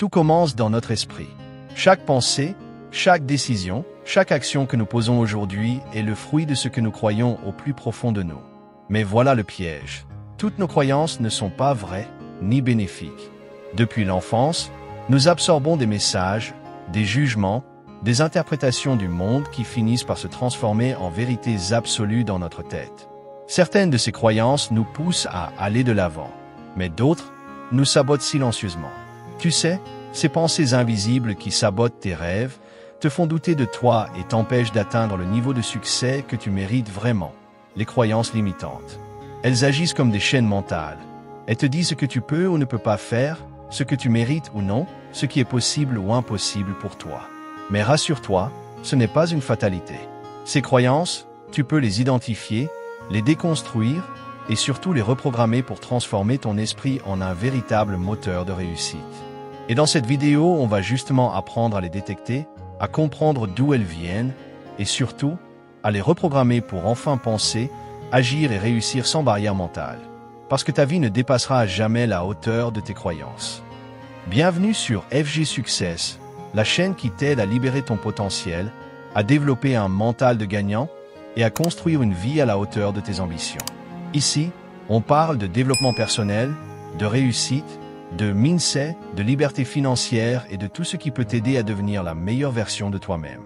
Tout commence dans notre esprit. Chaque pensée, chaque décision, chaque action que nous posons aujourd'hui est le fruit de ce que nous croyons au plus profond de nous. Mais voilà le piège. Toutes nos croyances ne sont pas vraies ni bénéfiques. Depuis l'enfance, nous absorbons des messages, des jugements, des interprétations du monde qui finissent par se transformer en vérités absolues dans notre tête. Certaines de ces croyances nous poussent à aller de l'avant, mais d'autres nous sabotent silencieusement. Tu sais, ces pensées invisibles qui sabotent tes rêves te font douter de toi et t'empêchent d'atteindre le niveau de succès que tu mérites vraiment. Les croyances limitantes. Elles agissent comme des chaînes mentales. Elles te disent ce que tu peux ou ne peux pas faire, ce que tu mérites ou non, ce qui est possible ou impossible pour toi. Mais rassure-toi, ce n'est pas une fatalité. Ces croyances, tu peux les identifier, les déconstruire et surtout les reprogrammer pour transformer ton esprit en un véritable moteur de réussite. Et dans cette vidéo, on va justement apprendre à les détecter, à comprendre d'où elles viennent et surtout, à les reprogrammer pour enfin penser, agir et réussir sans barrière mentale. Parce que ta vie ne dépassera jamais la hauteur de tes croyances. Bienvenue sur FG Success, la chaîne qui t'aide à libérer ton potentiel, à développer un mental de gagnant et à construire une vie à la hauteur de tes ambitions. Ici, on parle de développement personnel, de réussite, de mindset, de liberté financière et de tout ce qui peut t'aider à devenir la meilleure version de toi-même.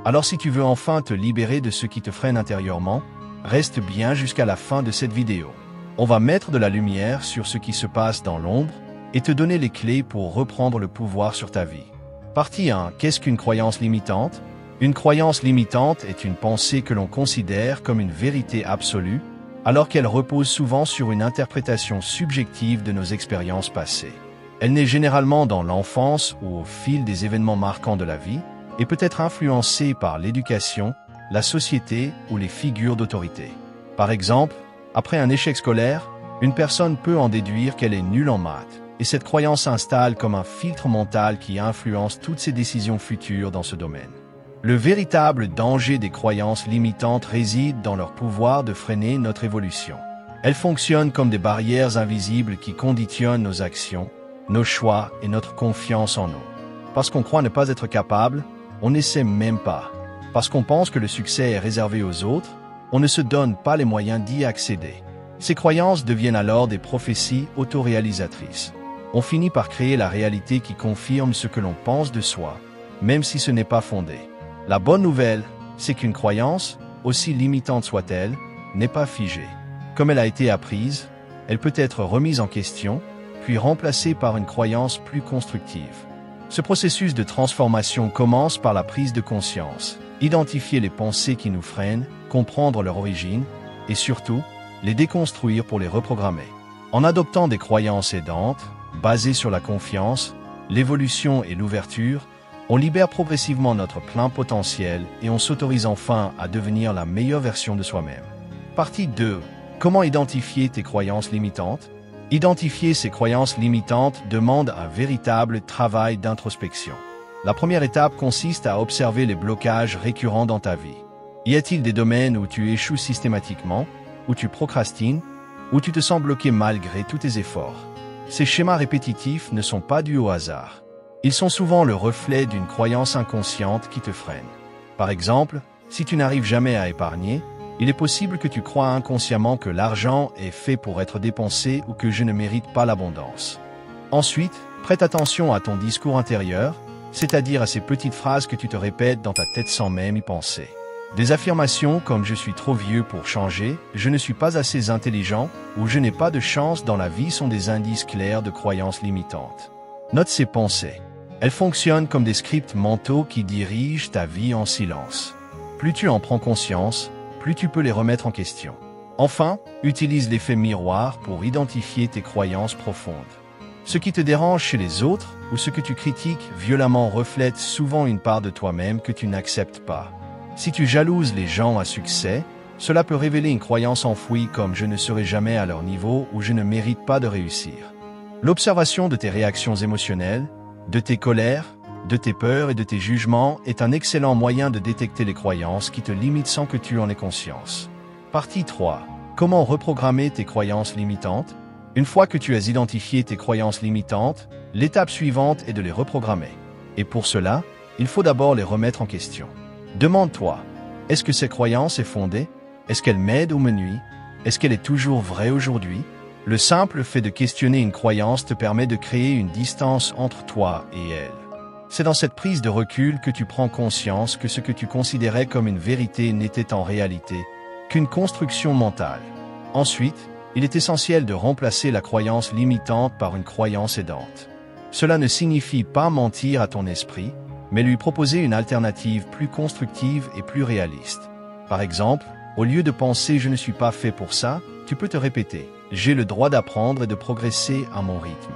Alors si tu veux enfin te libérer de ce qui te freine intérieurement, reste bien jusqu'à la fin de cette vidéo. On va mettre de la lumière sur ce qui se passe dans l'ombre et te donner les clés pour reprendre le pouvoir sur ta vie. Partie 1. Qu'est-ce qu'une croyance limitante? Une croyance limitante est une pensée que l'on considère comme une vérité absolue, alors qu'elle repose souvent sur une interprétation subjective de nos expériences passées. Elle naît généralement dans l'enfance ou au fil des événements marquants de la vie et peut être influencée par l'éducation, la société ou les figures d'autorité. Par exemple, après un échec scolaire, une personne peut en déduire qu'elle est nulle en maths, et cette croyance s'installe comme un filtre mental qui influence toutes ses décisions futures dans ce domaine. Le véritable danger des croyances limitantes réside dans leur pouvoir de freiner notre évolution. Elles fonctionnent comme des barrières invisibles qui conditionnent nos actions, nos choix et notre confiance en nous. Parce qu'on croit ne pas être capable, on n'essaie même pas. Parce qu'on pense que le succès est réservé aux autres, on ne se donne pas les moyens d'y accéder. Ces croyances deviennent alors des prophéties autoréalisatrices. On finit par créer la réalité qui confirme ce que l'on pense de soi, même si ce n'est pas fondé. La bonne nouvelle, c'est qu'une croyance, aussi limitante soit-elle, n'est pas figée. Comme elle a été apprise, elle peut être remise en question, puis remplacée par une croyance plus constructive. Ce processus de transformation commence par la prise de conscience, identifier les pensées qui nous freinent, comprendre leur origine, et surtout, les déconstruire pour les reprogrammer. En adoptant des croyances aidantes, basées sur la confiance, l'évolution et l'ouverture, on libère progressivement notre plein potentiel et on s'autorise enfin à devenir la meilleure version de soi-même. Partie 2. Comment identifier tes croyances limitantes? Identifier ces croyances limitantes demande un véritable travail d'introspection. La première étape consiste à observer les blocages récurrents dans ta vie. Y a-t-il des domaines où tu échoues systématiquement, où tu procrastines, où tu te sens bloqué malgré tous tes efforts? Ces schémas répétitifs ne sont pas dus au hasard. Ils sont souvent le reflet d'une croyance inconsciente qui te freine. Par exemple, si tu n'arrives jamais à épargner, il est possible que tu crois inconsciemment que l'argent est fait pour être dépensé ou que je ne mérite pas l'abondance. Ensuite, prête attention à ton discours intérieur, c'est-à-dire à ces petites phrases que tu te répètes dans ta tête sans même y penser. Des affirmations comme « je suis trop vieux pour changer »,« je ne suis pas assez intelligent » ou « je n'ai pas de chance dans la vie » sont des indices clairs de croyances limitantes. Note ces pensées. Elles fonctionnent comme des scripts mentaux qui dirigent ta vie en silence. Plus tu en prends conscience, plus tu peux les remettre en question. Enfin, utilise l'effet miroir pour identifier tes croyances profondes. Ce qui te dérange chez les autres ou ce que tu critiques violemment reflète souvent une part de toi-même que tu n'acceptes pas. Si tu jalouses les gens à succès, cela peut révéler une croyance enfouie comme « je ne serai jamais à leur niveau » ou « je ne mérite pas de réussir ». L'observation de tes réactions émotionnelles, de tes colères, de tes peurs et de tes jugements est un excellent moyen de détecter les croyances qui te limitent sans que tu en aies conscience. Partie 3. Comment reprogrammer tes croyances limitantes? Une fois que tu as identifié tes croyances limitantes, L'étape suivante est de les reprogrammer. Et pour cela, il faut d'abord les remettre en question. Demande-toi, est-ce que cette croyance est fondée? Est-ce qu'elle m'aide ou me nuit? Est-ce qu'elle est toujours vraie aujourd'hui? Le simple fait de questionner une croyance te permet de créer une distance entre toi et elle. C'est dans cette prise de recul que tu prends conscience que ce que tu considérais comme une vérité n'était en réalité qu'une construction mentale. Ensuite, il est essentiel de remplacer la croyance limitante par une croyance aidante. Cela ne signifie pas mentir à ton esprit, mais lui proposer une alternative plus constructive et plus réaliste. Par exemple, au lieu de penser « je ne suis pas fait pour ça », tu peux te répéter « j'ai le droit d'apprendre et de progresser à mon rythme ».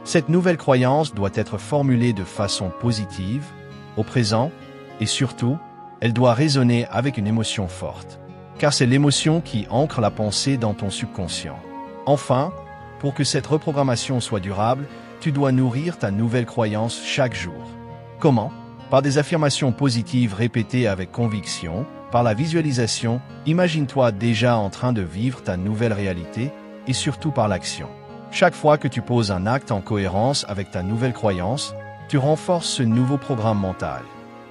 Cette nouvelle croyance doit être formulée de façon positive, au présent, et surtout, elle doit résonner avec une émotion forte. Car c'est l'émotion qui ancre la pensée dans ton subconscient. Enfin, pour que cette reprogrammation soit durable, tu dois nourrir ta nouvelle croyance chaque jour. Comment? Par des affirmations positives répétées avec conviction, par la visualisation, imagine-toi déjà en train de vivre ta nouvelle réalité, et surtout par l'action. Chaque fois que tu poses un acte en cohérence avec ta nouvelle croyance, tu renforces ce nouveau programme mental.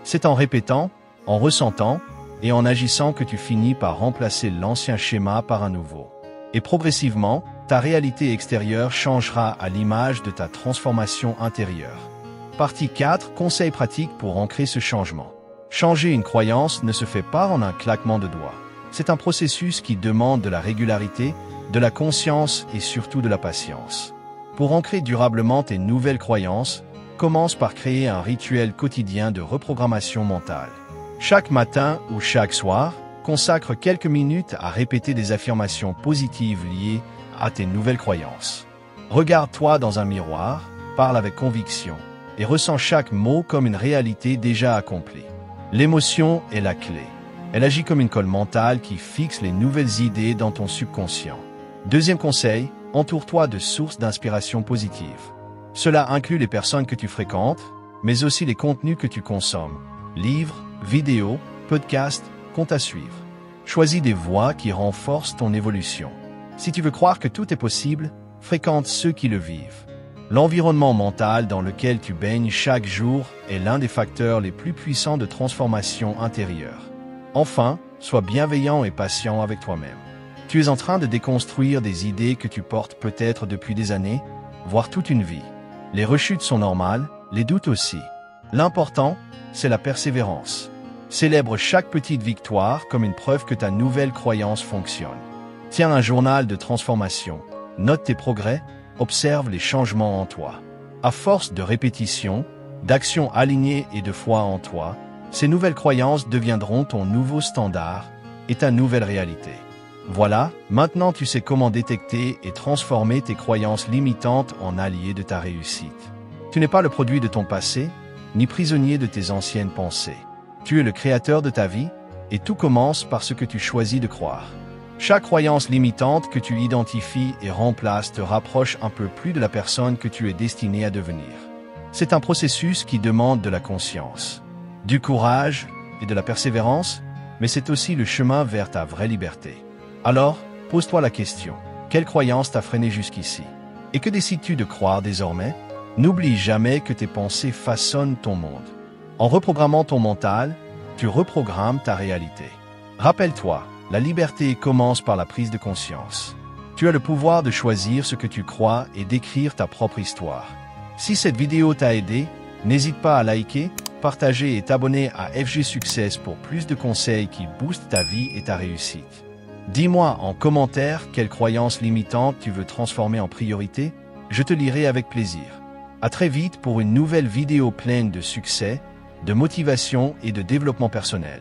C'est en répétant, en ressentant et en agissant que tu finis par remplacer l'ancien schéma par un nouveau. Et progressivement, ta réalité extérieure changera à l'image de ta transformation intérieure. Partie 4. Conseils pratiques pour ancrer ce changement. Changer une croyance ne se fait pas en un claquement de doigts. C'est un processus qui demande de la régularité, de la conscience et surtout de la patience. Pour ancrer durablement tes nouvelles croyances, commence par créer un rituel quotidien de reprogrammation mentale. Chaque matin ou chaque soir, consacre quelques minutes à répéter des affirmations positives liées à tes nouvelles croyances. Regarde-toi dans un miroir, parle avec conviction et ressens chaque mot comme une réalité déjà accomplie. L'émotion est la clé. Elle agit comme une colle mentale qui fixe les nouvelles idées dans ton subconscient. Deuxième conseil, entoure-toi de sources d'inspiration positive. Cela inclut les personnes que tu fréquentes, mais aussi les contenus que tu consommes. Livres, vidéos, podcasts, comptes à suivre. Choisis des voies qui renforcent ton évolution. Si tu veux croire que tout est possible, fréquente ceux qui le vivent. L'environnement mental dans lequel tu baignes chaque jour est l'un des facteurs les plus puissants de transformation intérieure. Enfin, sois bienveillant et patient avec toi-même. Tu es en train de déconstruire des idées que tu portes peut-être depuis des années, voire toute une vie. Les rechutes sont normales, les doutes aussi. L'important, c'est la persévérance. Célèbre chaque petite victoire comme une preuve que ta nouvelle croyance fonctionne. Tiens un journal de transformation, note tes progrès, observe les changements en toi. À force de répétition, d'actions alignées et de foi en toi, ces nouvelles croyances deviendront ton nouveau standard et ta nouvelle réalité. Voilà, maintenant tu sais comment détecter et transformer tes croyances limitantes en alliés de ta réussite. Tu n'es pas le produit de ton passé, ni prisonnier de tes anciennes pensées. Tu es le créateur de ta vie, et tout commence par ce que tu choisis de croire. Chaque croyance limitante que tu identifies et remplaces te rapproche un peu plus de la personne que tu es destiné à devenir. C'est un processus qui demande de la conscience, du courage et de la persévérance, mais c'est aussi le chemin vers ta vraie liberté. Alors, pose-toi la question, quelle croyance t'a freiné jusqu'ici? Et que décides-tu de croire désormais? N'oublie jamais que tes pensées façonnent ton monde. En reprogrammant ton mental, tu reprogrammes ta réalité. Rappelle-toi, la liberté commence par la prise de conscience. Tu as le pouvoir de choisir ce que tu crois et d'écrire ta propre histoire. Si cette vidéo t'a aidé, n'hésite pas à liker, partager et t'abonner à FG Success pour plus de conseils qui boostent ta vie et ta réussite. Dis-moi en commentaire quelle croyance limitante tu veux transformer en priorité, je te lirai avec plaisir. À très vite pour une nouvelle vidéo pleine de succès, de motivation et de développement personnel.